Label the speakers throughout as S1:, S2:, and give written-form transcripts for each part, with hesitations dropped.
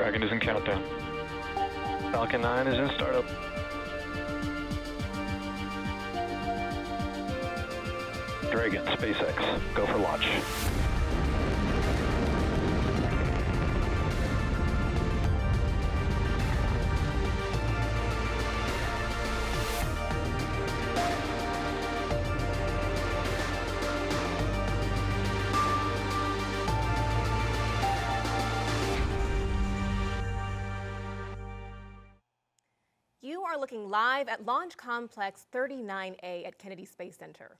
S1: Dragon is in countdown. Falcon 9 is in startup. Dragon, SpaceX, go for launch.
S2: You are looking live at Launch Complex 39A at Kennedy Space Center.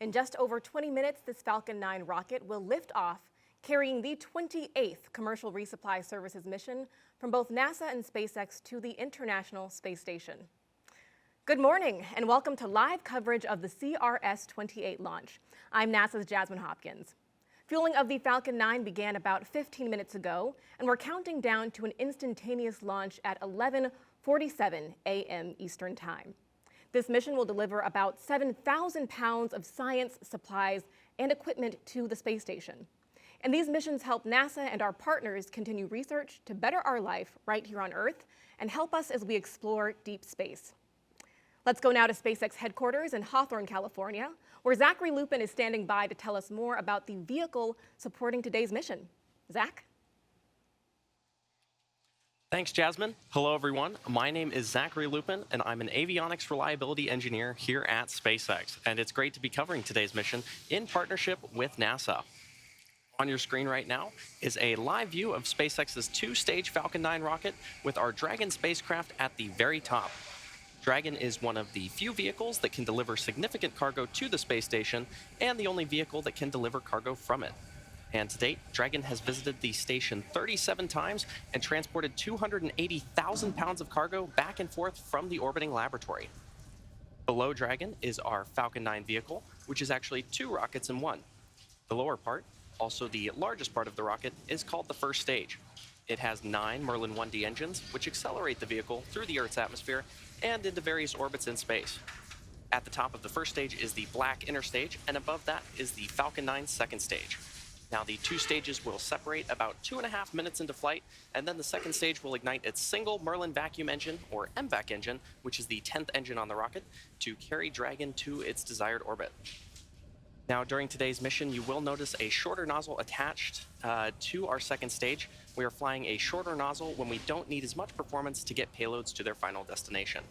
S2: In just over 20 minutes, this Falcon 9 rocket will lift off, carrying the 28th commercial resupply services mission from both NASA and SpaceX to the International Space Station. Good morning, and welcome to live coverage of the SpX-28 launch. I'm NASA's Jasmine Hopkins. Fueling of the Falcon 9 began about 15 minutes ago, and we're counting down to an instantaneous launch at 11:47 a.m. Eastern Time. This mission will deliver about 7,000 pounds of science, supplies, and equipment to the space station. And these missions help NASA and our partners continue research to better our life right here on Earth and help us as we explore deep space. Let's go now to SpaceX headquarters in Hawthorne, California, where Zachary Lupin is standing by to tell us more about the vehicle supporting today's mission. Zach?
S3: Thanks, Jasmine. Hello, everyone. My name is Zachary Lupin, and I'm an avionics reliability engineer here at SpaceX. And it's great to be covering today's mission in partnership with NASA. On your screen right now is a live view of SpaceX's two-stage Falcon 9 rocket with our Dragon spacecraft at the very top. Dragon is one of the few vehicles that can deliver significant cargo to the space station and the only vehicle that can deliver cargo from it. And to date, Dragon has visited the station 37 times and transported 280,000 pounds of cargo back and forth from the orbiting laboratory. Below Dragon is our Falcon 9 vehicle, which is actually two rockets in one. The lower part, also the largest part of the rocket, is called the first stage. It has 9 Merlin 1D engines, which accelerate the vehicle through the Earth's atmosphere and into various orbits in space. At the top of the first stage is the black inner stage, and above that is the Falcon 9 second stage. Now, the two stages will separate about 2.5 minutes into flight, and then the second stage will ignite its single Merlin vacuum engine, or MVAC engine, which is the 10th engine on the rocket, to carry Dragon to its desired orbit. Now, during today's mission, you will notice a shorter nozzle attached to our second stage. We are flying a shorter nozzle when we don't need as much performance to get payloads to their final destination.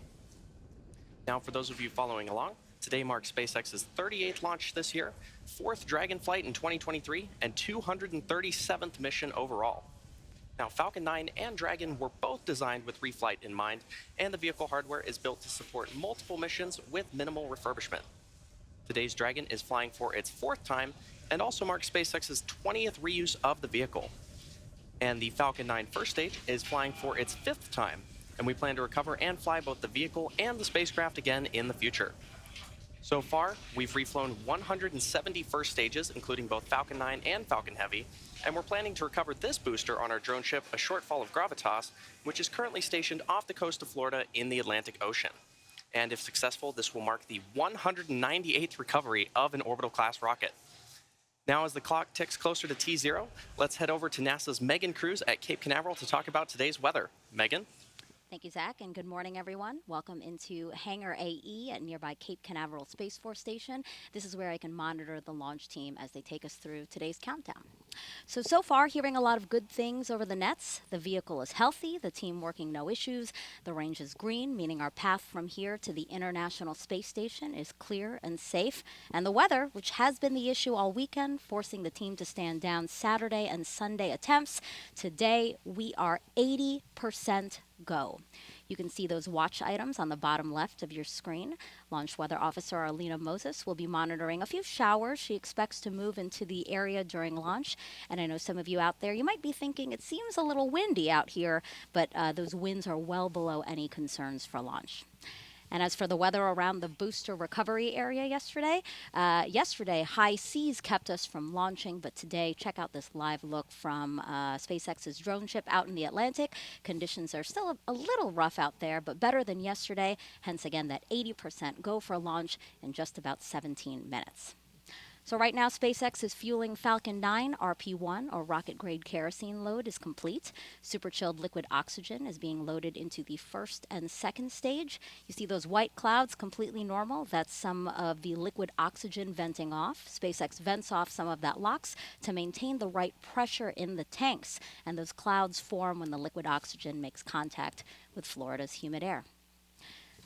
S3: Now, for those of you following along, today marks SpaceX's 38th launch this year, 4th Dragon flight in 2023, and 237th mission overall. Now, Falcon 9 and Dragon were both designed with reflight in mind, and the vehicle hardware is built to support multiple missions with minimal refurbishment. Today's Dragon is flying for its 4th time and also marks SpaceX's 20th reuse of the vehicle. And the Falcon 9 first stage is flying for its 5th time, and we plan to recover and fly both the vehicle and the spacecraft again in the future. So far, we've reflown 170 first stages, including both Falcon 9 and Falcon Heavy, and we're planning to recover this booster on our drone ship, a Shortfall of Gravitas, which is currently stationed off the coast of Florida in the Atlantic Ocean. And if successful, this will mark the 198th recovery of an orbital-class rocket. Now, as the clock ticks closer to T0, let's head over to NASA's Megan Cruz at Cape Canaveral to talk about today's weather. Megan?
S4: Thank you, Zach, and good morning, everyone. Welcome into Hangar AE at nearby Cape Canaveral Space Force Station. This is where I can monitor the launch team as they take us through today's countdown. So far, hearing a lot of good things over the nets. The vehicle is healthy, the team working no issues, the range is green, meaning our path from here to the International Space Station is clear and safe. And the weather, which has been the issue all weekend, forcing the team to stand down Saturday and Sunday attempts. Today, we are 80% go. You can see those watch items on the bottom left of your screen. Launch Weather Officer Arlena Moses will be monitoring a few showers she expects to move into the area during launch. And I know some of you out there, you might be thinking it seems a little windy out here, but those winds are well below any concerns for launch. And as for the weather around the booster recovery area yesterday, high seas kept us from launching, but today, check out this live look from SpaceX's drone ship out in the Atlantic. Conditions are still a little rough out there, but better than yesterday, hence again that 80% go for launch in just about 17 minutes. So right now, SpaceX is fueling Falcon 9. RP-1, or rocket-grade kerosene load, is complete. Super-chilled liquid oxygen is being loaded into the first and second stage. You see those white clouds, completely normal. That's some of the liquid oxygen venting off. SpaceX vents off some of that LOX to maintain the right pressure in the tanks. And those clouds form when the liquid oxygen makes contact with Florida's humid air.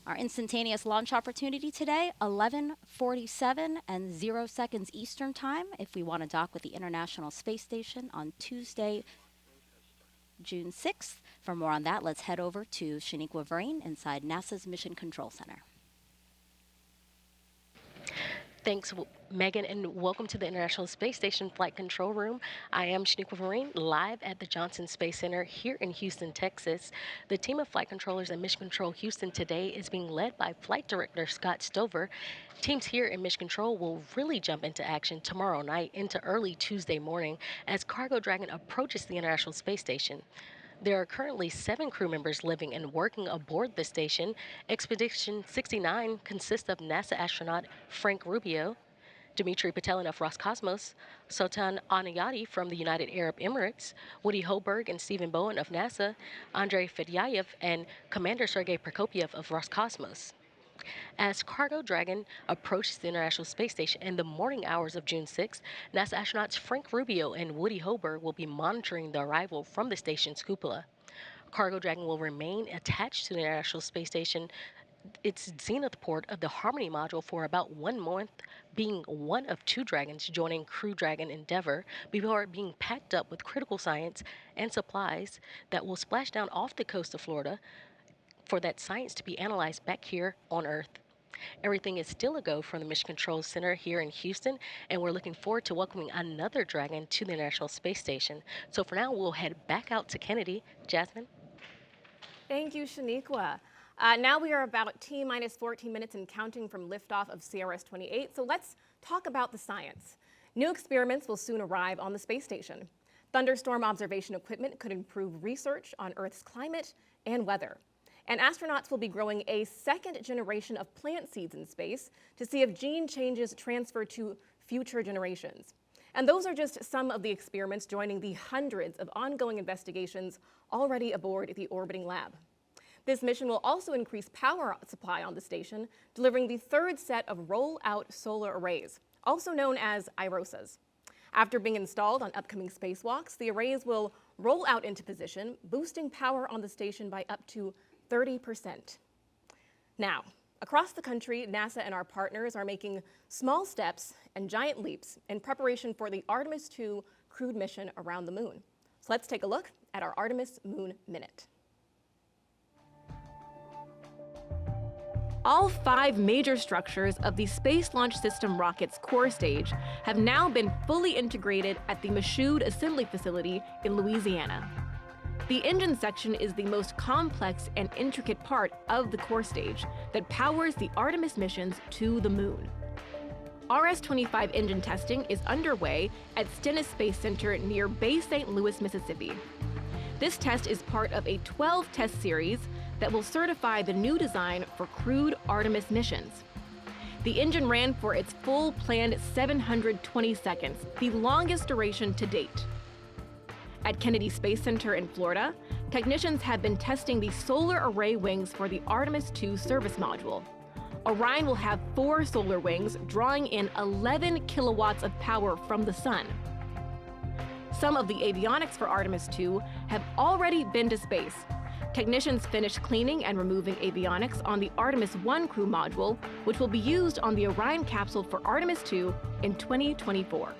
S4: Our instantaneous launch opportunity today, 11:47 and 0 seconds Eastern Time, if we want to dock with the International Space Station on Tuesday, June 6th. For more on that, let's head over to Shaniqua Vereen inside NASA's Mission Control Center.
S5: Thanks, Megan, and welcome to the International Space Station Flight Control Room. I am Shaniqua Vereen, live at the Johnson Space Center here in Houston, Texas. The team of flight controllers at Mission Control Houston today is being led by Flight Director Scott Stover. Teams here in Mission Control will really jump into action tomorrow night into early Tuesday morning as Cargo Dragon approaches the International Space Station. There are currently 7 crew members living and working aboard the station. Expedition 69 consists of NASA astronaut Frank Rubio, Dmitry Petelin of Roscosmos, Sultan Anayati from the United Arab Emirates, Woody Hoberg and Stephen Bowen of NASA, Andrei Fedyayev, and Commander Sergei Prokopyev of Roscosmos. As Cargo Dragon approaches the International Space Station in the morning hours of June 6th, NASA astronauts Frank Rubio and Woody Hoberg will be monitoring the arrival from the station's cupola. Cargo Dragon will remain attached to the International Space Station, its zenith port of the Harmony module, for about 1 month, being one of 2 Dragons joining Crew Dragon Endeavour before being packed up with critical science and supplies that will splash down off the coast of Florida for that science to be analyzed back here on Earth. Everything is still a go from the Mission Control Center here in Houston, and we're looking forward to welcoming another Dragon to the International Space Station. So for now, we'll head back out to Kennedy. Jasmine?
S2: Thank you, Shaniqua. Now we are about T-minus 14 minutes and counting from liftoff of CRS-28, so let's talk about the science. New experiments will soon arrive on the space station. Thunderstorm observation equipment could improve research on Earth's climate and weather. And astronauts will be growing a second generation of plant seeds in space to see if gene changes transfer to future generations. And those are just some of the experiments joining the hundreds of ongoing investigations already aboard the orbiting lab. This mission will also increase power supply on the station, delivering the 3rd set of roll-out solar arrays, also known as IROSAs. After being installed on upcoming spacewalks, the arrays will roll out into position, boosting power on the station by up to 30%. Now, across the country, NASA and our partners are making small steps and giant leaps in preparation for the Artemis II crewed mission around the moon. So let's take a look at our Artemis Moon Minute. All 5 major structures of the Space Launch System rocket's core stage have now been fully integrated at the Michoud Assembly Facility in Louisiana. The engine section is the most complex and intricate part of the core stage that powers the Artemis missions to the moon. RS-25 engine testing is underway at Stennis Space Center near Bay St. Louis, Mississippi. This test is part of a 12-test series that will certify the new design for crewed Artemis missions. The engine ran for its full planned 720 seconds, the longest duration to date. At Kennedy Space Center in Florida, technicians have been testing the solar array wings for the Artemis II service module. Orion will have 4 solar wings drawing in 11 kilowatts of power from the sun. Some of the avionics for Artemis II have already been to space. Technicians finished cleaning and removing avionics on the Artemis I crew module, which will be used on the Orion capsule for Artemis II in 2024.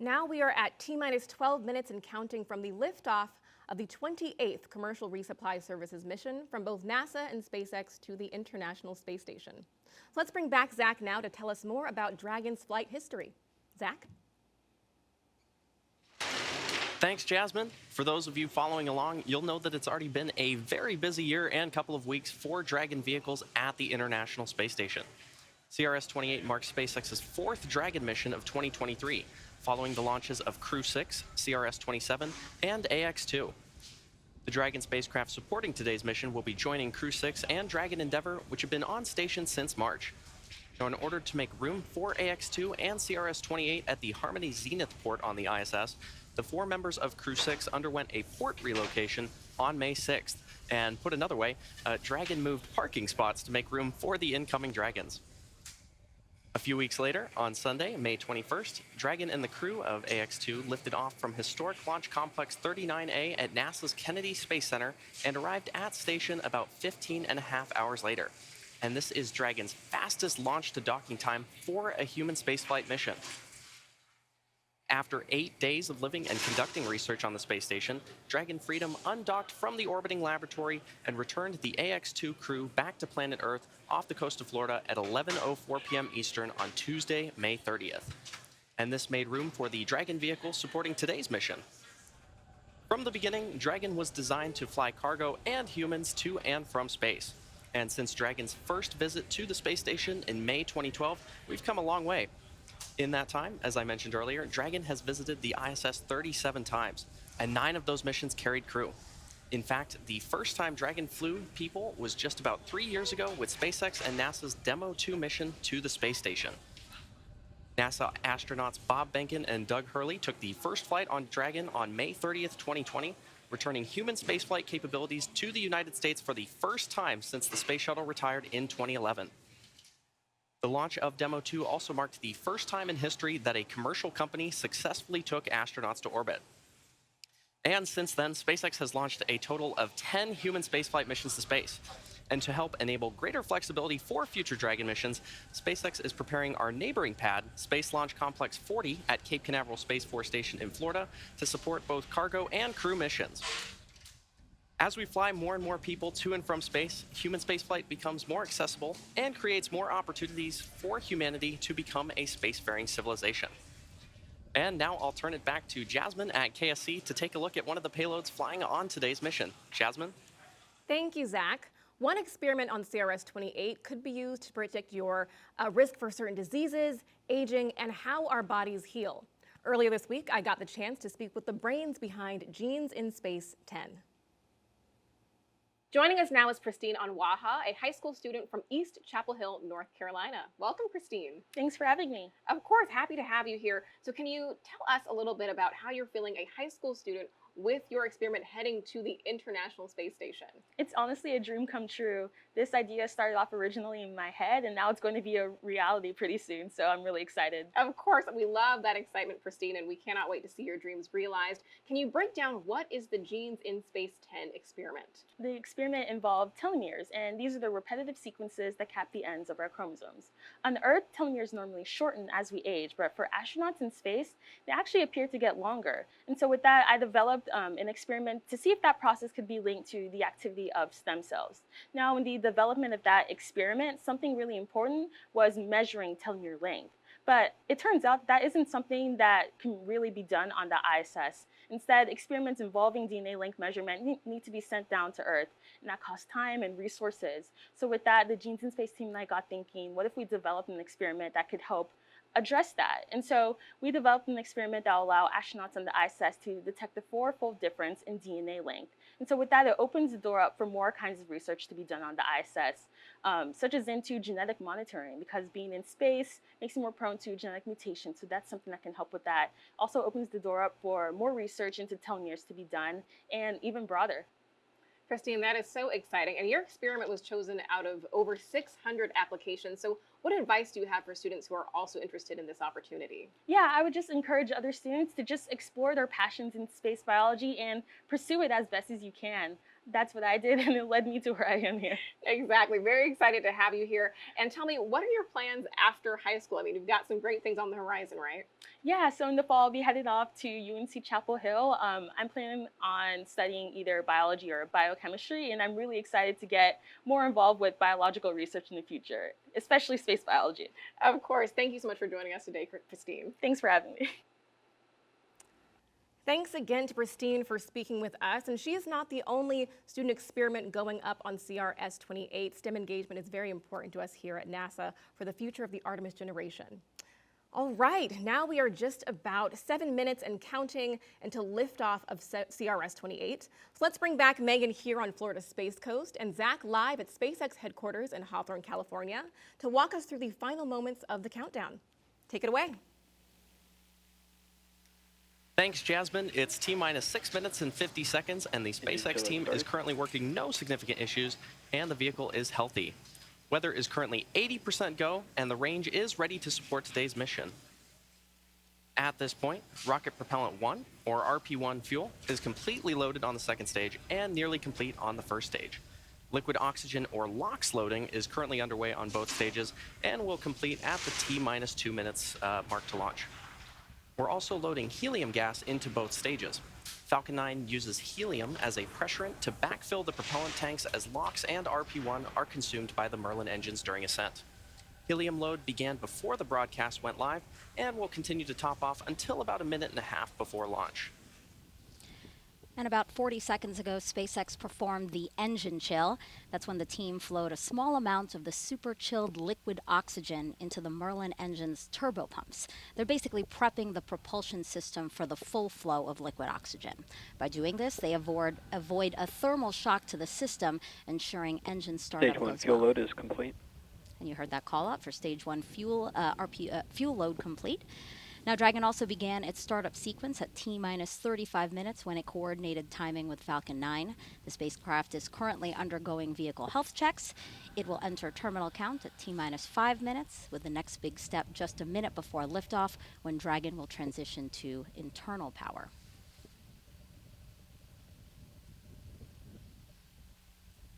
S2: Now we are at T-minus 12 minutes and counting from the liftoff of the 28th Commercial Resupply Services mission from both NASA and SpaceX to the International Space Station. So let's bring back Zach now to tell us more about Dragon's flight history. Zach?
S3: Thanks, Jasmine. For those of you following along, you'll know that it's already been a very busy year and couple of weeks for Dragon vehicles at the International Space Station. CRS-28 marks SpaceX's 4th Dragon mission of 2023, following the launches of Crew 6, CRS-27, and AX-2. The Dragon spacecraft supporting today's mission will be joining Crew 6 and Dragon Endeavour, which have been on station since March. Now, in order to make room for AX-2 and CRS-28 at the Harmony Zenith port on the ISS, the 4 members of Crew 6 underwent a port relocation on May 6th. And put another way, Dragon moved parking spots to make room for the incoming Dragons. A few weeks later, on Sunday, May 21st, Dragon and the crew of AX-2 lifted off from historic Launch Complex 39A at NASA's Kennedy Space Center and arrived at station about 15.5 hours later. And this is Dragon's fastest launch to docking time for a human spaceflight mission. After 8 days of living and conducting research on the space station, Dragon Freedom undocked from the orbiting laboratory and returned the AX-2 crew back to planet Earth off the coast of Florida at 11:04 p.m. Eastern on Tuesday, May 30th. And this made room for the Dragon vehicle supporting today's mission. From the beginning, Dragon was designed to fly cargo and humans to and from space. And since Dragon's first visit to the space station in May 2012, we've come a long way. In that time, as I mentioned earlier, Dragon has visited the ISS 37 times, and 9 of those missions carried crew. In fact, the first time Dragon flew people was just about 3 years ago with SpaceX and NASA's Demo 2 mission to the space station. NASA astronauts Bob Behnken and Doug Hurley took the first flight on Dragon on May 30th, 2020, returning human spaceflight capabilities to the United States for the first time since the space shuttle retired in 2011. The launch of Demo 2 also marked the first time in history that a commercial company successfully took astronauts to orbit. And since then, SpaceX has launched a total of 10 human spaceflight missions to space. And to help enable greater flexibility for future Dragon missions, SpaceX is preparing our neighboring pad, Space Launch Complex 40 at Cape Canaveral Space Force Station in Florida, to support both cargo and crew missions. As we fly more and more people to and from space, human spaceflight becomes more accessible and creates more opportunities for humanity to become a spacefaring civilization. And now I'll turn it back to Jasmine at KSC to take a look at one of the payloads flying on today's mission. Jasmine?
S2: Thank you, Zach. One experiment on CRS-28 could be used to predict your risk for certain diseases, aging, and how our bodies heal. Earlier this week, I got the chance to speak with the brains behind Genes in Space 10. Joining us now is Christine Anwaha, a high school student from East Chapel Hill, North Carolina. Welcome, Christine.
S6: Thanks for having me.
S2: Of course, happy to have you here. So can you tell us a little bit about how you're feeling a high school student with your experiment heading to the International Space Station?
S6: It's honestly a dream come true. This idea started off originally in my head, and now it's going to be a reality pretty soon, so I'm really excited.
S2: Of course, we love that excitement, Christine, and we cannot wait to see your dreams realized. Can you break down what is the Genes in Space 10 experiment?
S6: The experiment involved telomeres, and these are the repetitive sequences that cap the ends of our chromosomes. On Earth, telomeres normally shorten as we age, but for astronauts in space, they actually appear to get longer. And so with that, I developed an experiment to see if that process could be linked to the activity of stem cells. Now, in the development of that experiment, something really important was measuring telomere length. But it turns out that isn't something that can really be done on the ISS. Instead, experiments involving DNA length measurement need to be sent down to Earth, and that costs time and resources. So with that, the Genes in Space team and I got thinking, what if we developed an experiment that could help address that? And so we developed an experiment that will allow astronauts on the ISS to detect the 4-fold difference in DNA length. And so with that, it opens the door up for more kinds of research to be done on the ISS, such as into genetic monitoring, because being in space makes you more prone to genetic mutations. So that's something that can help with that. Also opens the door up for more research into telomeres to be done, and even broader.
S2: Christine, that is so exciting. And your experiment was chosen out of over 600 applications. So what advice do you have for students who are also interested in this opportunity?
S6: Yeah, I would just encourage other students to just explore their passions in space biology and pursue it as best as you can. That's what I did, and it led me to where I am here.
S2: Exactly. Very excited to have you here. And tell me, what are your plans after high school? I mean, you've got some great things on the horizon, right?
S6: Yeah, so in the fall, I'll be headed off to UNC Chapel Hill. I'm planning on studying either biology or biochemistry, and I'm really excited to get more involved with biological research in the future, especially space biology.
S2: Of course. Thank you so much for joining us today, Christine.
S6: Thanks for having me.
S2: Thanks again to Christine for speaking with us. And she is not the only student experiment going up on CRS-28. STEM engagement is very important to us here at NASA for the future of the Artemis generation. All right, now we are just about 7 minutes and counting until liftoff of CRS-28. So let's bring back Megan here on Florida's Space Coast and Zach live at SpaceX headquarters in Hawthorne, California, to walk us through the final moments of the countdown. Take it away.
S3: Thanks, Jasmine. It's T-minus 6 minutes and 50 seconds, and the SpaceX team is currently working no significant issues, and the vehicle is healthy. Weather is currently 80% go, and the range is ready to support today's mission. At this point, Rocket Propellant 1, or RP-1 fuel, is completely loaded on the second stage and nearly complete on the first stage. Liquid oxygen, or LOX loading, is currently underway on both stages and will complete at the T-minus 2 minutes mark to launch. We're also loading helium gas into both stages. Falcon 9 uses helium as a pressurant to backfill the propellant tanks as LOX and RP-1 are consumed by the Merlin engines during ascent. Helium load began before the broadcast went live and will continue to top off until about a minute and a half before launch.
S4: And about 40 seconds ago, SpaceX performed the engine chill. That's when the team flowed a small amount of the super chilled liquid oxygen into the Merlin engine's turbopumps. They're basically prepping the propulsion system for the full flow of liquid oxygen. By doing this, they avoid a thermal shock to the system, ensuring engine startup
S1: Stage 1
S4: goes
S1: fuel
S4: well.
S1: load is complete.
S4: And you heard that call out for stage 1 fuel load complete. Now, Dragon also began its startup sequence at T-minus 35 minutes when it coordinated timing with Falcon 9. The spacecraft is currently undergoing vehicle health checks. It will enter terminal count at T-minus 5 minutes, with the next big step just a minute before liftoff, when Dragon will transition to internal power.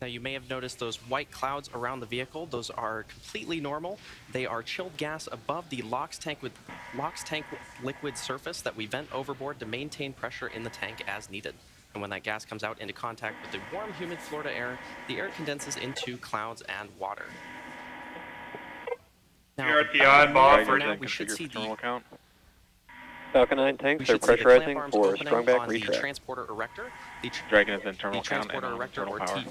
S3: Now, you may have noticed those white clouds around the vehicle. Those are completely normal. They are chilled gas above the LOX tank liquid surface that we vent overboard to maintain pressure in the tank as needed. And when that gas comes out into contact with the warm, humid Florida air, the air condenses into clouds and water. Now,
S7: Here at the eyeball
S3: for now, we should see the
S1: count. Falcon 9 tanks
S3: we
S1: are
S3: should see the
S1: pressurizing
S3: clamp arms
S1: for
S3: opening
S1: strong back
S3: on the
S1: retract.
S3: transporter erector.
S1: Dragon is internal
S3: The
S1: count and
S3: transporter
S1: on
S3: erector,
S1: internal
S3: or
S1: power.
S3: T.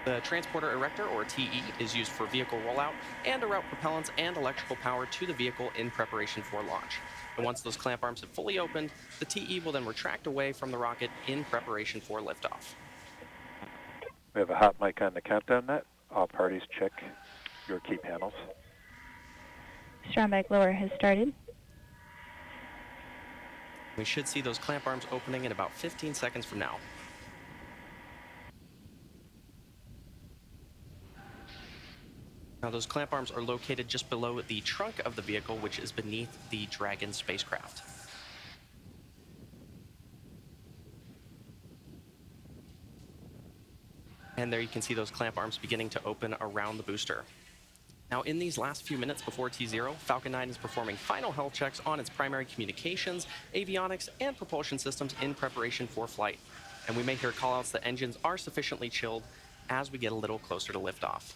S3: The transporter erector, or TE, is used for vehicle rollout and to route propellants and electrical power to the vehicle in preparation for launch. And once those clamp arms have fully opened, the TE will then retract away from the rocket in preparation for liftoff.
S8: We have a hot mic on the countdown net. All parties check your key panels.
S9: Strong back lower has started.
S3: We should see those clamp arms opening in about 15 seconds from now. Now, those clamp arms are located just below the trunk of the vehicle, which is beneath the Dragon spacecraft. And there you can see those clamp arms beginning to open around the booster. Now, in these last few minutes before T0, Falcon 9 is performing final health checks on its primary communications, avionics, and propulsion systems in preparation for flight. And we may hear callouts that engines are sufficiently chilled as we get a little closer to liftoff.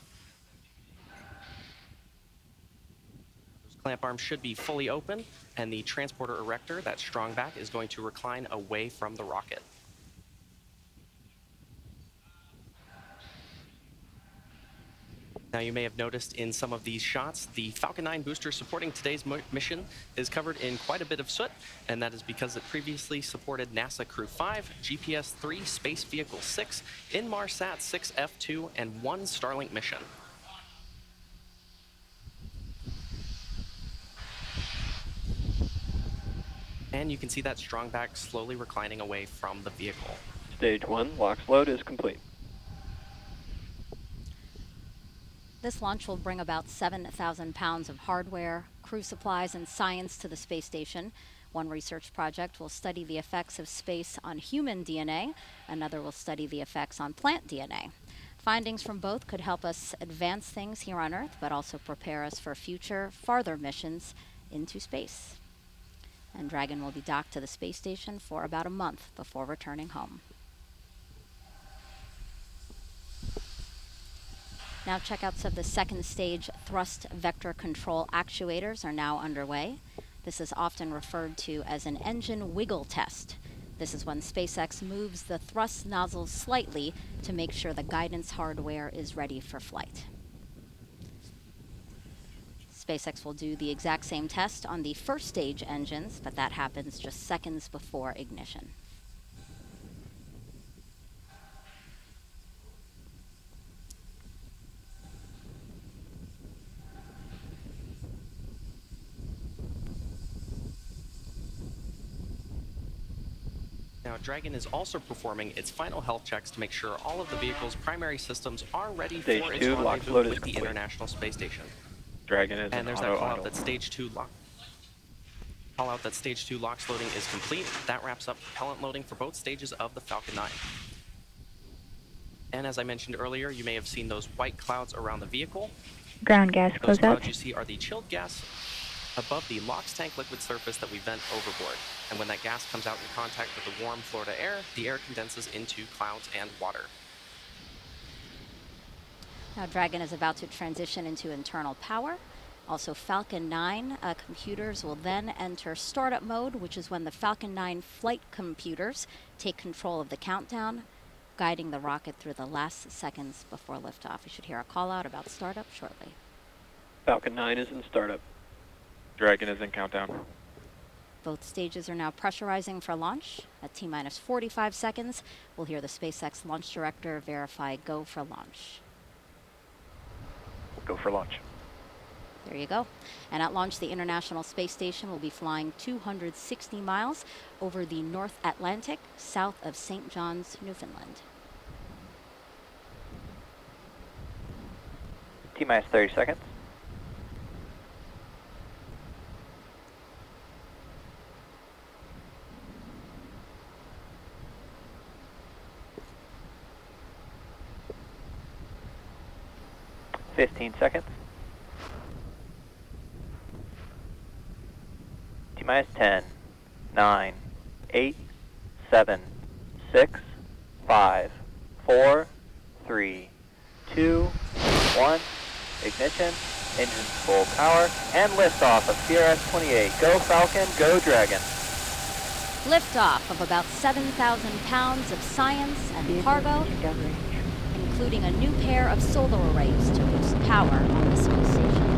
S3: Clamp arms should be fully open, and the transporter erector, that strong back, is going to recline away from the rocket. Now, you may have noticed in some of these shots, the Falcon 9 booster supporting today's mission is covered in quite a bit of soot, and that is because it previously supported NASA Crew 5, GPS-3, Space Vehicle 6, Inmarsat 6F2, and 1 Starlink mission. And you can see that strong back slowly reclining away from the vehicle.
S1: Stage 1 LOX load is complete.
S4: This launch will bring about 7,000 pounds of hardware, crew supplies, and science to the space station. One research project will study the effects of space on human DNA. Another will study the effects on plant DNA. Findings from both could help us advance things here on Earth, but also prepare us for future, farther missions into space. And Dragon will be docked to the space station for about a month before returning home. Now, checkouts of the second stage thrust vector control actuators are now underway. This is often referred to as an engine wiggle test. This is when SpaceX moves the thrust nozzles slightly to make sure the guidance hardware is ready for flight. SpaceX will do the exact same test on the first stage engines, but that happens just seconds before ignition.
S3: Now, Dragon is also performing its final health checks to make sure all of the vehicle's primary systems are ready
S8: Stage
S3: for its
S8: 2 lock
S3: rendezvous
S8: load is
S3: with the
S8: complete.
S3: International Space Station.
S8: Dragon is
S3: And
S8: in
S3: there's that
S8: auto
S3: call out
S8: idle.
S3: that stage 2 LOX loading is complete. That wraps up propellant loading for both stages of the Falcon 9. And as I mentioned earlier, you may have seen those white clouds around the vehicle.
S9: Ground gas
S3: Those clouds
S9: closeout.
S3: you see are the chilled gas above the LOX tank liquid surface that we vent overboard. And when that gas comes out in contact with the warm Florida air, the air condenses into clouds and water.
S4: Now Dragon is about to transition into internal power. Also Falcon 9 computers will then enter startup mode, which is when the Falcon 9 flight computers take control of the countdown, guiding the rocket through the last seconds before liftoff. You should hear a call out about startup shortly.
S8: Falcon 9 is in startup. Dragon is in countdown.
S4: Both stages are now pressurizing for launch. At T-minus 45 seconds, we'll hear the SpaceX launch director verify go for launch.
S8: Go for launch.
S4: There you go. And at launch, the International Space Station will be flying 260 miles over the North Atlantic, south of St. John's, Newfoundland.
S7: T-minus 30 seconds. Fifteen seconds. T-minus 10, 9, 8, 7, 6, 5, 4, 3, 2, 1. Ignition, engines full power, and liftoff of SpX-28. Go Falcon, go Dragon.
S4: Liftoff of about 7,000 pounds of science and cargo, including a new pair of solar arrays to boost power on the space station.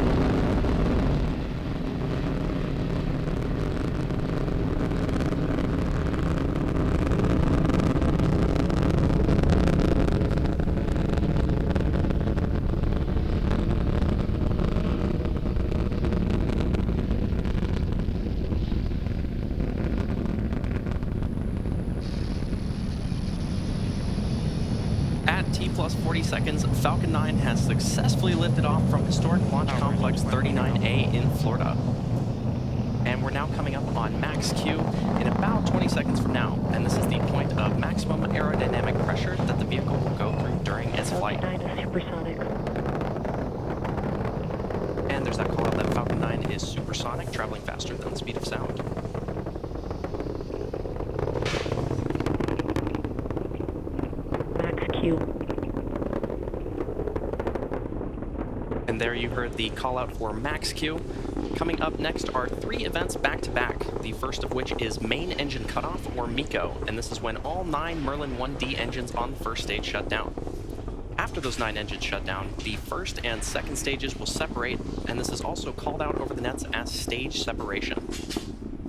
S3: At T plus 40 seconds, Falcon 9 has successfully lifted off from historic Launch Complex 39A in Florida. And we're now coming up on max Q in about 20 seconds from now. And this is the point of maximum aerodynamic pressure that the vehicle will go through during its flight.
S10: Falcon 9 is supersonic.
S3: And there's that call out that Falcon 9 is supersonic, traveling faster than the speed of sound.
S10: Max Q.
S3: And there you heard the call out for max Q. Coming up next are 3 events back to back, the first of which is main engine cutoff, or MECO, and this is when all 9 Merlin 1D engines on the first stage shut down. After those 9 engines shut down, the first and second stages will separate, and this is also called out over the nets as stage separation.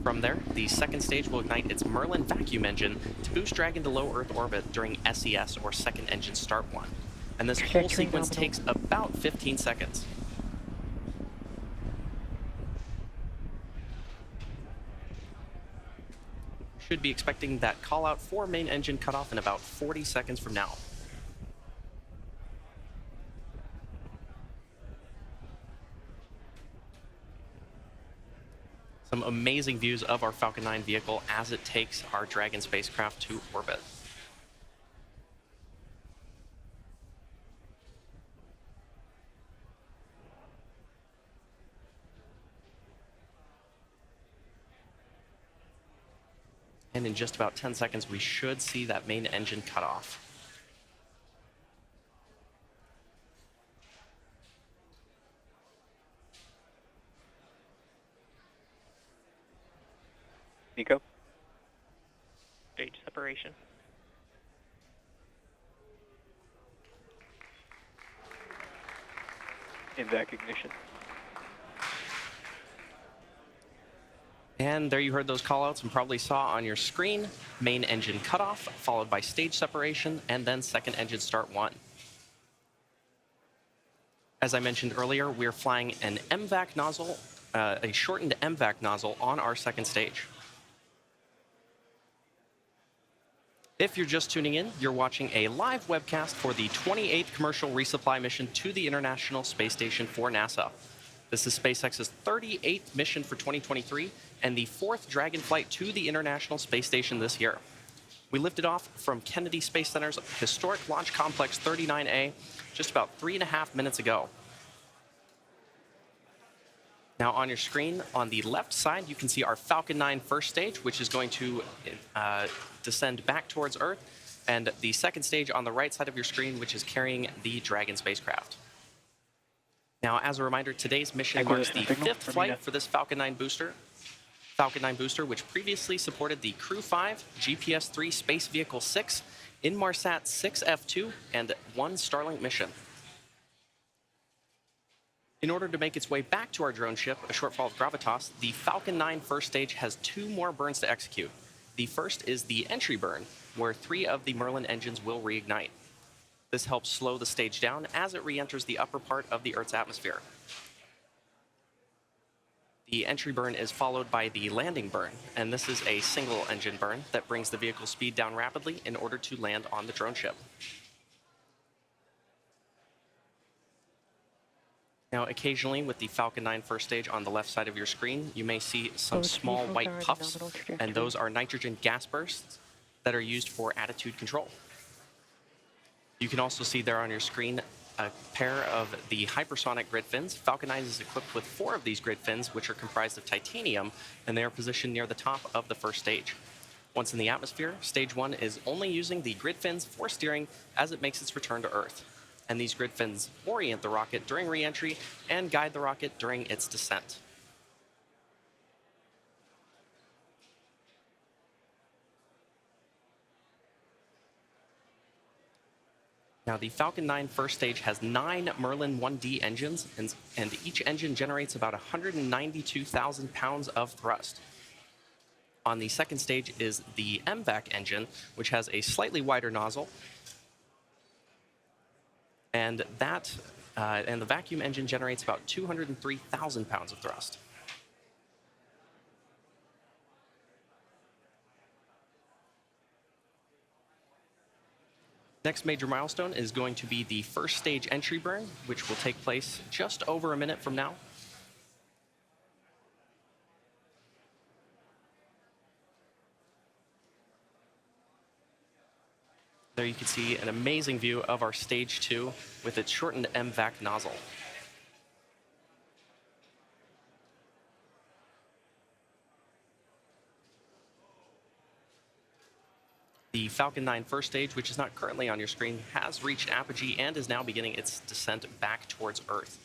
S3: From there, the second stage will ignite its Merlin vacuum engine to boost Dragon to low Earth orbit during SES, or second engine start 1. And this whole sequence takes about 15 seconds. Should be expecting that call out for main engine cutoff in about 40 seconds from now. Some amazing views of our Falcon 9 vehicle as it takes our Dragon spacecraft to orbit. And in just about 10 seconds, we should see that main engine cut off.
S7: MECO.
S10: Stage separation.
S8: In vac ignition.
S3: And there you heard those callouts and probably saw on your screen, main engine cutoff, followed by stage separation, and then second engine start 1. As I mentioned earlier, we're flying an MVAC nozzle, a shortened MVAC nozzle on our second stage. If you're just tuning in, you're watching a live webcast for the 28th commercial resupply mission to the International Space Station for NASA. This is SpaceX's 38th mission for 2023 and the 4th Dragon flight to the International Space Station this year. We lifted off from Kennedy Space Center's historic Launch Complex 39A just about 3.5 minutes ago. Now on your screen, on the left side, you can see our Falcon 9 first stage, which is going to descend back towards Earth, and the second stage on the right side of your screen, which is carrying the Dragon spacecraft. Now, as a reminder, today's mission marks the 5th flight for this Falcon 9 booster. Falcon 9 booster, which previously supported the Crew 5, GPS-3 Space Vehicle 6, Inmarsat 6F2, and 1 Starlink mission. In order to make its way back to our drone ship, a shortfall of gravitas, the Falcon 9 first stage has 2 more burns to execute. The first is the entry burn, where 3 of the Merlin engines will reignite. This helps slow the stage down as it re-enters the upper part of the Earth's atmosphere. The entry burn is followed by the landing burn, and this is a single engine burn that brings the vehicle's speed down rapidly in order to land on the drone ship. Now, occasionally with the Falcon 9 first stage on the left side of your screen, you may see some small white puffs, and those are nitrogen gas bursts that are used for attitude control. You can also see there on your screen a pair of the hypersonic grid fins. Falcon 9 is equipped with 4 of these grid fins, which are comprised of titanium, and they are positioned near the top of the first stage. Once in the atmosphere, stage 1 is only using the grid fins for steering as it makes its return to Earth. And these grid fins orient the rocket during re-entry and guide the rocket during its descent. Now, the Falcon 9 first stage has 9 Merlin 1D engines, and each engine generates about 192,000 pounds of thrust. On the second stage is the MVAC engine, which has a slightly wider nozzle, and the vacuum engine generates about 203,000 pounds of thrust. Next major milestone is going to be the first stage entry burn, which will take place just over a minute from now. There you can see an amazing view of our stage 2 with its shortened MVAC nozzle. The Falcon 9 first stage, which is not currently on your screen, has reached apogee and is now beginning its descent back towards Earth.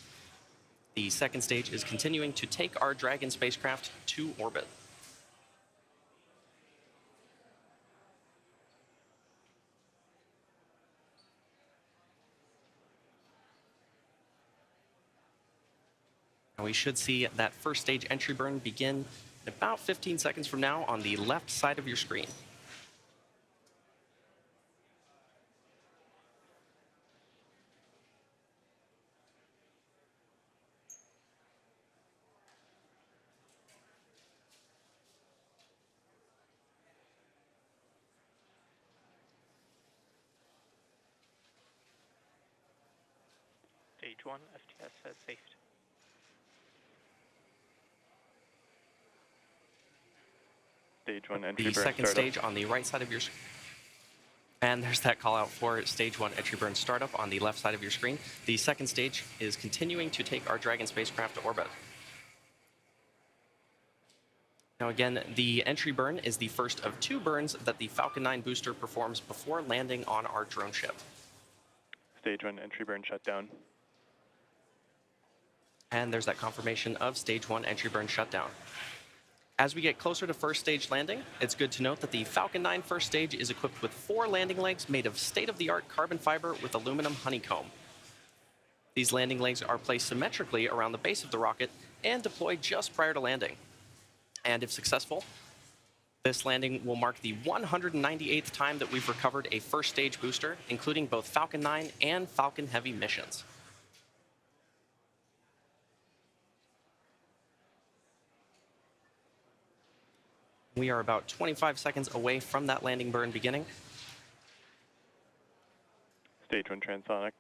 S3: The second stage is continuing to take our Dragon spacecraft to orbit. And we should see that first stage entry burn begin in about 15 seconds from now on the left side of your screen.
S10: Stage 1, STS has safed.
S8: Stage 1 entry
S3: the
S8: burn
S3: second
S8: startup.
S3: stage on the right side of your screen. And there's that call out for stage 1 entry burn startup on the left side of your screen. The second stage is continuing to take our Dragon spacecraft to orbit. Now again, the entry burn is the first of 2 burns that the Falcon 9 booster performs before landing on our drone ship.
S8: Stage 1 entry burn shutdown.
S3: And there's that confirmation of stage 1 entry burn shutdown. As we get closer to first stage landing, it's good to note that the Falcon 9 first stage is equipped with 4 landing legs made of state-of-the-art carbon fiber with aluminum honeycomb. These landing legs are placed symmetrically around the base of the rocket and deployed just prior to landing. And if successful, this landing will mark the 198th time that we've recovered a first stage booster, including both Falcon 9 and Falcon Heavy missions. We are about 25 seconds away from that landing burn beginning.
S10: Stage 1 transonic.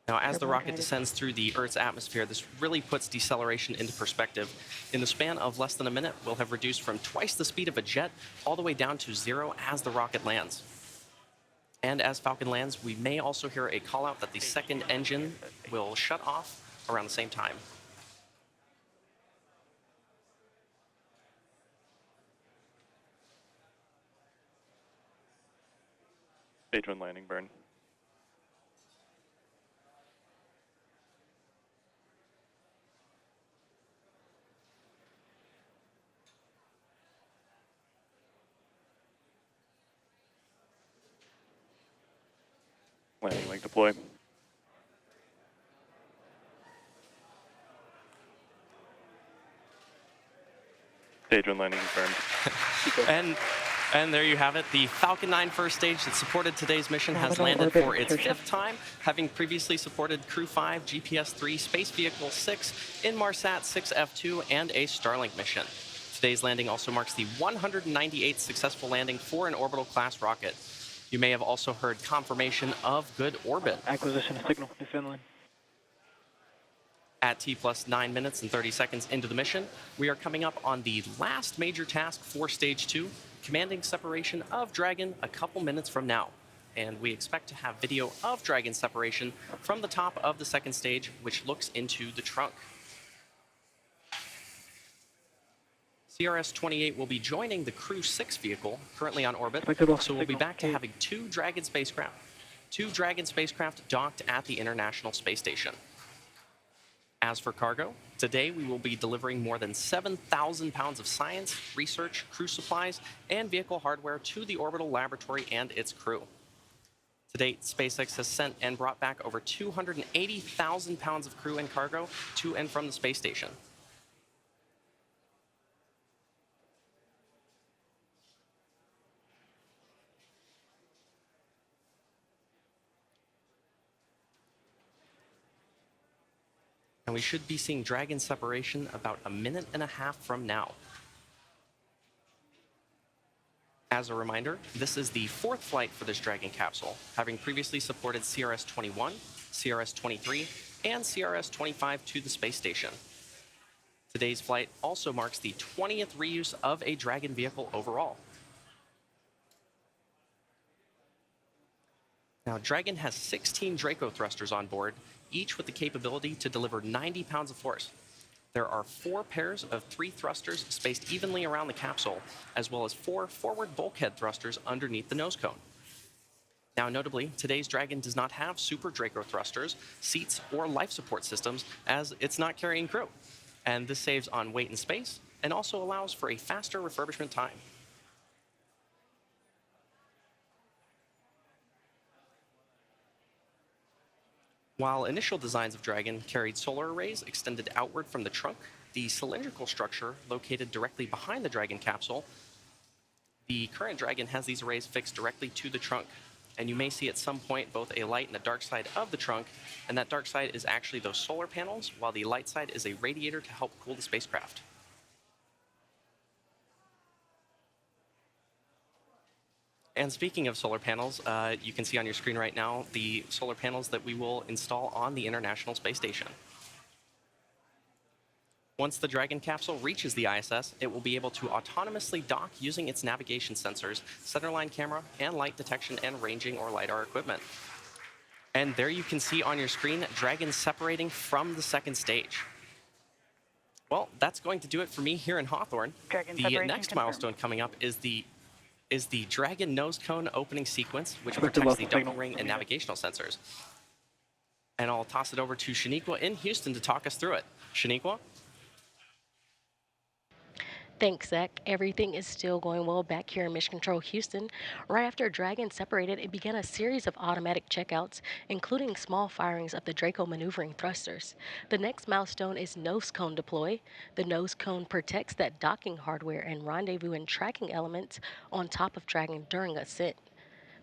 S3: Now, as the rocket descends through the Earth's atmosphere, this really puts deceleration into perspective. In the span of less than a minute, we'll have reduced from twice the speed of a jet all the way down to 0 as the rocket lands. And as Falcon lands, we may also hear a call out that the second engine will shut off around the same time.
S10: Stage 1 landing burn. Landing link deploy. Stage 1 landing confirmed.
S3: And there you have it. The Falcon 9 first stage that supported today's mission has landed for its 5th time, having previously supported Crew 5, GPS 3, Space Vehicle 6, Inmarsat 6F2, and a Starlink mission. Today's landing also marks the 198th successful landing for an orbital class rocket. You may have also heard confirmation of good orbit.
S7: Acquisition of signal, Newfoundland.
S3: At T plus 9 minutes and 30 seconds into the mission, we are coming up on the last major task for Stage 2, commanding separation of Dragon a couple minutes from now. And we expect to have video of Dragon separation from the top of the second stage, which looks into the trunk. CRS-28 will be joining the Crew 6 vehicle, currently on orbit, so we'll be back to having 2 Dragon spacecraft docked at the International Space Station. As for cargo, today we will be delivering more than 7,000 pounds of science, research, crew supplies, and vehicle hardware to the orbital laboratory and its crew. To date, SpaceX has sent and brought back over 280,000 pounds of crew and cargo to and from the space station. And we should be seeing Dragon separation about a minute and a half from now. As a reminder, this is the 4th flight for this Dragon capsule, having previously supported CRS-21, CRS-23, and CRS-25 to the space station. Today's flight also marks the 20th reuse of a Dragon vehicle overall. Now, Dragon has 16 Draco thrusters on board, each with the capability to deliver 90 pounds of force. There are 4 pairs of 3 thrusters spaced evenly around the capsule, as well as 4 forward bulkhead thrusters underneath the nose cone. Now, notably, today's Dragon does not have Super Draco thrusters, seats, or life support systems, as it's not carrying crew. And this saves on weight and space, and also allows for a faster refurbishment time. While initial designs of Dragon carried solar arrays extended outward from the trunk, the cylindrical structure located directly behind the Dragon capsule, the current Dragon has these arrays fixed directly to the trunk. And you may see at some point both a light and a dark side of the trunk, and that dark side is actually those solar panels, while the light side is a radiator to help cool the spacecraft. And speaking of solar panels, you can see on your screen right now the solar panels that we will install on the International Space Station. Once the Dragon capsule reaches the ISS, it will be able to autonomously dock using its navigation sensors, centerline camera, and light detection and ranging or LiDAR equipment. And there you can see on your screen Dragon separating from the second stage. Well, that's going to do it for me here in Hawthorne. The next milestone coming up is the Dragon nose cone opening sequence, which protects the docking ring and navigational sensors. And I'll toss it over to Shaniqua in Houston to talk us through it. Shaniqua?
S5: Thanks, Zach. Everything is still going well back here in Mission Control Houston. Right after Dragon separated, it began a series of automatic checkouts, including small firings of the Draco maneuvering thrusters. The next milestone is nose cone deploy. The nose cone protects that docking hardware and rendezvous and tracking elements on top of Dragon during ascent.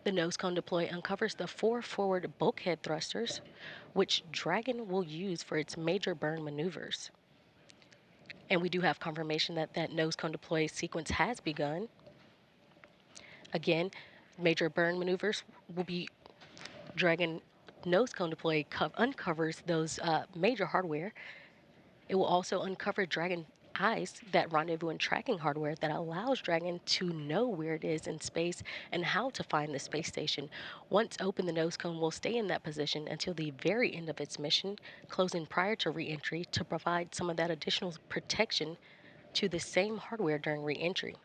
S5: The nose cone deploy uncovers the 4 forward bulkhead thrusters, which Dragon will use for its major burn maneuvers. And we do have confirmation that that nose cone deploy sequence has begun. Again, major burn maneuvers will be Dragon nose cone deploy uncovers those major hardware. It will also uncover Dragon eyes, that rendezvous and tracking hardware that allows Dragon to know where it is in space and how to find the space station. Once open, the nose cone will stay in that position until the very end of its mission, closing prior to re-entry to provide some of that additional protection to the same hardware during re-entry.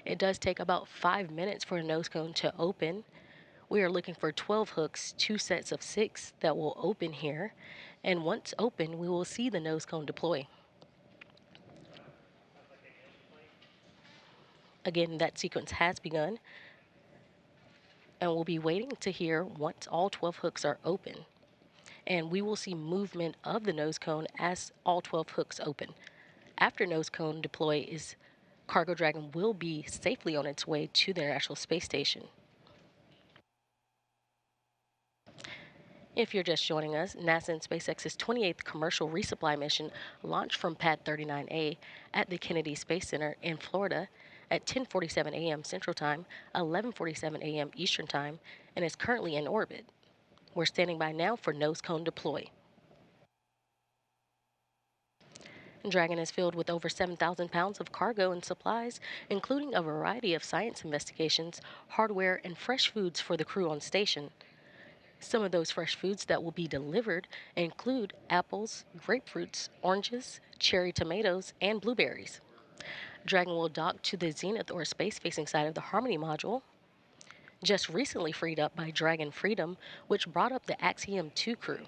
S5: It does take about 5 minutes for a nose cone to open. We are looking for 12 hooks, 2 sets of 6 that will open here. And once open, we will see the nose cone deploy. Again, that sequence has begun, and we'll be waiting to hear once all 12 hooks are open. And we will see movement of the nose cone as all 12 hooks open. After nose cone deploy Cargo Dragon will be safely on its way to the International Space Station. If you're just joining us, NASA and SpaceX's 28th commercial resupply mission launched from Pad 39A at the Kennedy Space Center in Florida at 10:47 a.m. Central Time, 11:47 a.m. Eastern Time, and is currently in orbit. We're standing by now for nose cone deploy. Dragon is filled with over 7,000 pounds of cargo and supplies, including a variety of science investigations, hardware, and fresh foods for the crew on station. Some of those fresh foods that will be delivered include apples, grapefruits, oranges, cherry tomatoes, and blueberries. Dragon will dock to the zenith or space-facing side of the Harmony module, just recently freed up by Dragon Freedom, which brought up the Axiom 2 crew.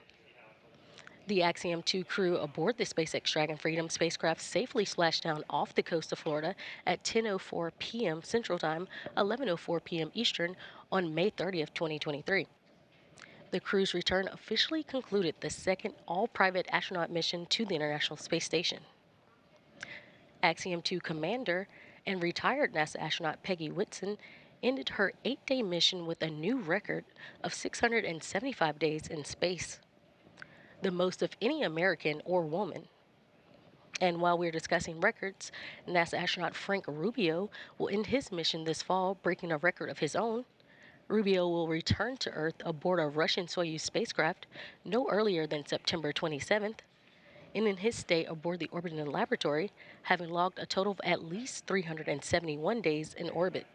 S5: The Axiom 2 crew aboard the SpaceX Dragon Freedom spacecraft safely splashed down off the coast of Florida at 10:04 p.m. Central Time, 11:04 p.m. Eastern on May 30th, 2023. The crew's return officially concluded the second all-private astronaut mission to the International Space Station. Axiom 2 commander and retired NASA astronaut Peggy Whitson ended her 8-day mission with a new record of 675 days in space, the most of any American or woman. And while we're discussing records, NASA astronaut Frank Rubio will end his mission this fall, breaking a record of his own. Rubio will return to Earth aboard a Russian Soyuz spacecraft no earlier than September 27th, and in his stay aboard the orbiting laboratory, having logged a total of at least 371 days in orbit.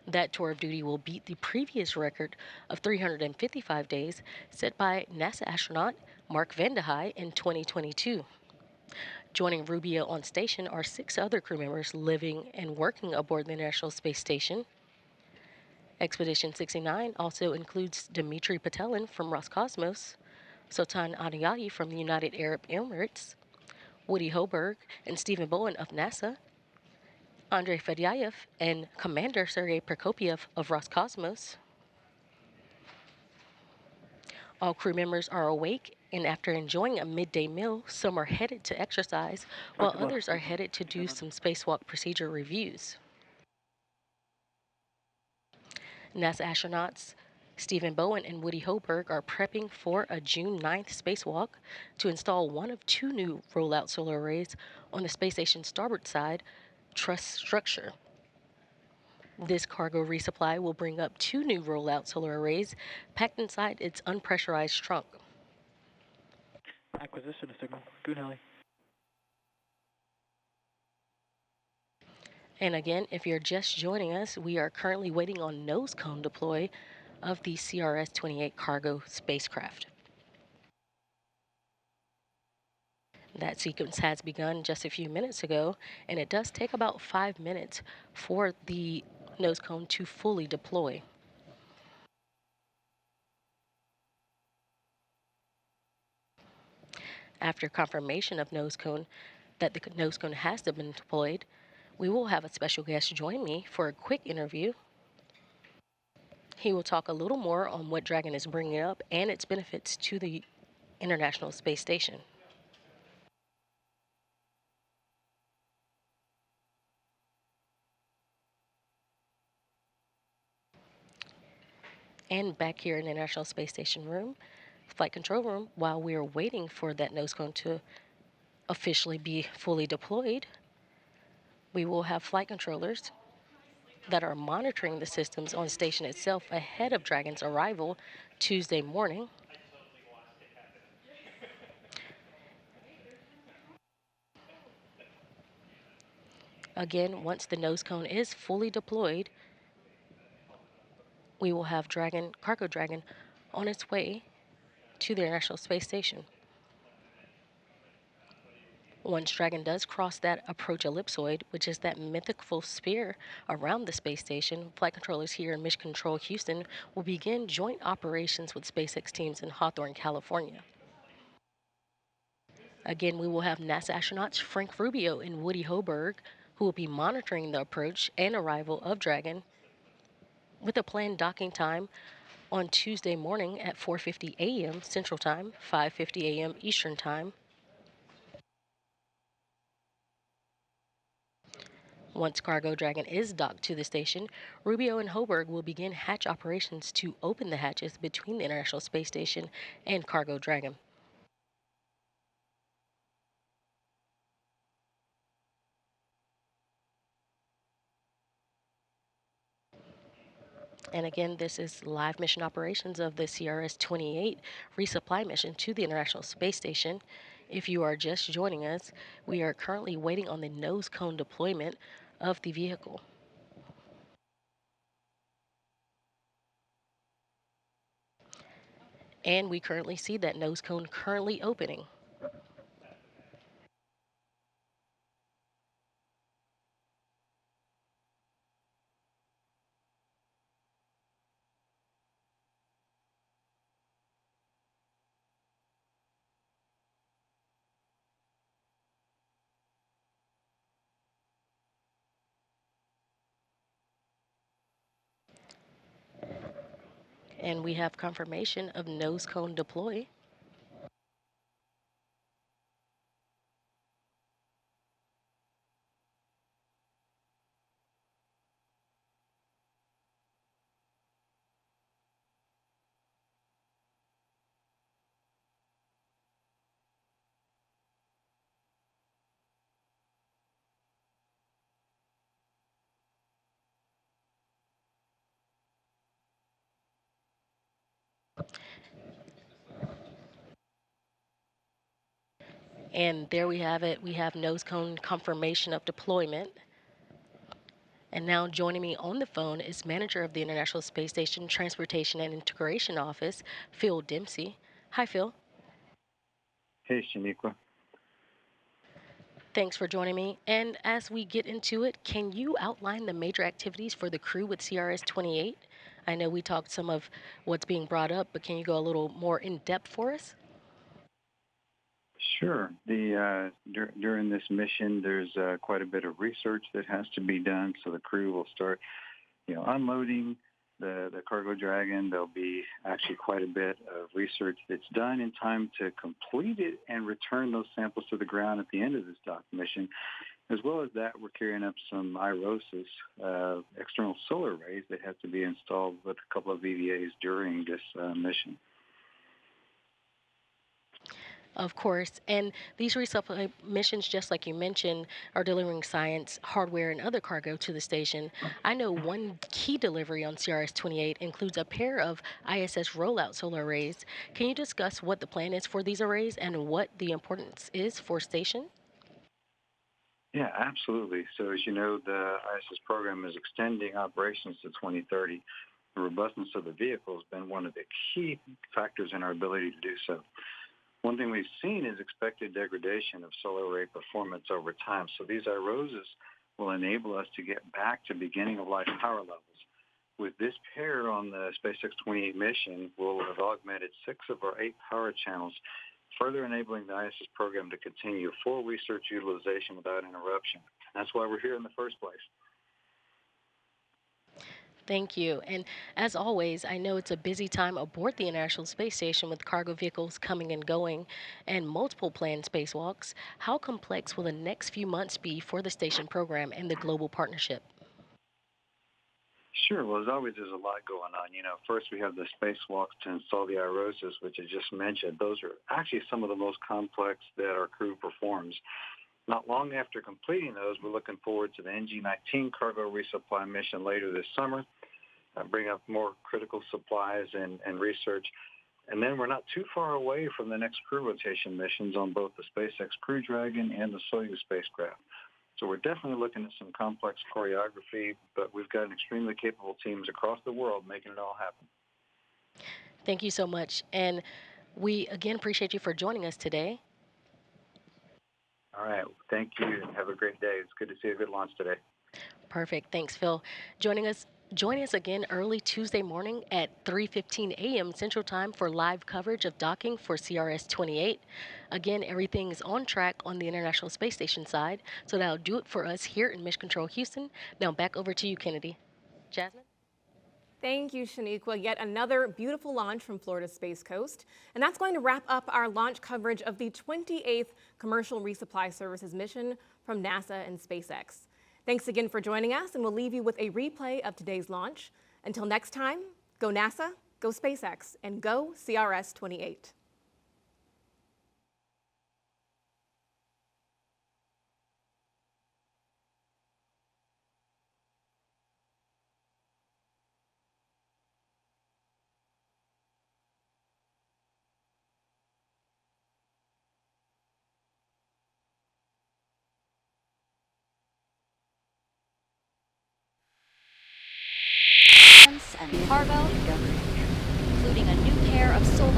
S5: That tour of duty will beat the previous record of 355 days set by NASA astronaut Mark Vande Hei in 2022. Joining Rubio on station are 6 other crew members living and working aboard the International Space Station. Expedition 69 also includes Dmitry Patelin from Roscosmos, Sultan Adiyati from the United Arab Emirates, Woody Hoberg and Stephen Bowen of NASA, Andrei Fedyaev and Commander Sergei Prokopyev of Roscosmos. All crew members are awake, and after enjoying a midday meal, some are headed to exercise, while others are headed to do some spacewalk procedure reviews. NASA astronauts Stephen Bowen and Woody Hoberg are prepping for a June 9th spacewalk to install one of 2 new rollout solar arrays on the space station's starboard side truss structure. This cargo resupply will bring up 2 new rollout solar arrays packed inside its unpressurized trunk.
S10: Acquisition of signal. Good, Heli.
S5: And again, if you're just joining us, we are currently waiting on nose cone deploy of the SpX-28 cargo spacecraft. That sequence has begun just a few minutes ago, and it does take about 5 minutes for the nose cone to fully deploy. After confirmation of nose cone, that the nose cone has been deployed, we will have a special guest join me for a quick interview. He will talk a little more on what Dragon is bringing up and its benefits to the International Space Station. And back here in the International Space Station room, flight control room, while we are waiting for that nose cone to officially be fully deployed, we will have flight controllers that are monitoring the systems on station itself ahead of Dragon's arrival Tuesday morning. Again, once the nose cone is fully deployed, we will have Cargo Dragon on its way to the International Space Station. Once Dragon does cross that approach ellipsoid, which is that mythical sphere around the space station, flight controllers here in Mission Control Houston will begin joint operations with SpaceX teams in Hawthorne, California. Again, we will have NASA astronauts Frank Rubio and Woody Hoberg, who will be monitoring the approach and arrival of Dragon with a planned docking time on Tuesday morning at 4:50 a.m. Central Time, 5:50 a.m. Eastern Time. Once Cargo Dragon is docked to the station, Rubio and Hoberg will begin hatch operations to open the hatches between the International Space Station and Cargo Dragon. And again, this is live mission operations of the SpX-28 resupply mission to the International Space Station. If you are just joining us, we are currently waiting on the nose cone deployment of the vehicle. And we currently see that nose cone currently opening. And we have confirmation of nose cone deploy. And there we have it. We have nose cone confirmation of deployment. And now joining me on the phone is manager of the International Space Station Transportation and Integration Office, Phil Dempsey. Hi, Phil.
S11: Hey, Shaniqua.
S5: Thanks for joining me. And as we get into it, can you outline the major activities for the crew with SpX-28? I know we talked some of what's being brought up, but can you go a little more in depth for us?
S11: Sure. During this mission, there's quite a bit of research that has to be done. So the crew will start, unloading the Cargo Dragon. There'll be actually quite a bit of research that's done in time to complete it and return those samples to the ground at the end of this dock mission. As well as that, we're carrying up some IROSIS, external solar arrays that have to be installed with a couple of VVAs during this mission.
S5: Of course, and these resupply missions, just like you mentioned, are delivering science, hardware, and other cargo to the station. I know one key delivery on SpX-28 includes a pair of ISS rollout solar arrays. Can you discuss what the plan is for these arrays and what the importance is for station?
S11: Yeah, absolutely. So as you know, the ISS program is extending operations to 2030. The robustness of the vehicle has been one of the key factors in our ability to do so. One thing we've seen is expected degradation of solar array performance over time. So these IROSIS will enable us to get back to beginning of life power levels. With this pair on the SpX-28 mission, we'll have augmented 6 of our 8 power channels further enabling the ISS program to continue full research utilization without interruption. That's why we're here in the first place.
S5: Thank you. And as always, I know it's a busy time aboard the International Space Station with cargo vehicles coming and going and multiple planned spacewalks. How complex will the next few months be for the station program and the global partnership?
S11: Sure. Well, as always, there's a lot going on. First we have the spacewalks to install the aerosas, which I just mentioned. Those are actually some of the most complex that our crew performs. Not long after completing those, we're looking forward to the NG-19 cargo resupply mission later this summer, bring up more critical supplies and research. And then we're not too far away from the next crew rotation missions on both the SpaceX Crew Dragon and the Soyuz spacecraft. So we're definitely looking at some complex choreography, but we've got extremely capable teams across the world making it all happen.
S5: Thank you so much. And we again appreciate you for joining us today.
S11: All right. Thank you, and have a great day. It's good to see a good launch today.
S5: Perfect. Thanks, Phil. Join us again early Tuesday morning at 3:15 a.m. Central Time for live coverage of docking for SpX-28. Again, everything is on track on the International Space Station side, so that'll do it for us here in Mission Control Houston. Now back over to you, Kennedy. Jasmine?
S2: Thank you, Shaniqua. Yet another beautiful launch from Florida's Space Coast. And that's going to wrap up our launch coverage of the 28th Commercial Resupply Services mission from NASA and SpaceX. Thanks again for joining us, and we'll leave you with a replay of today's launch. Until next time, go NASA, go SpaceX, and go CRS-28.
S4: And cargo, including a new pair of solar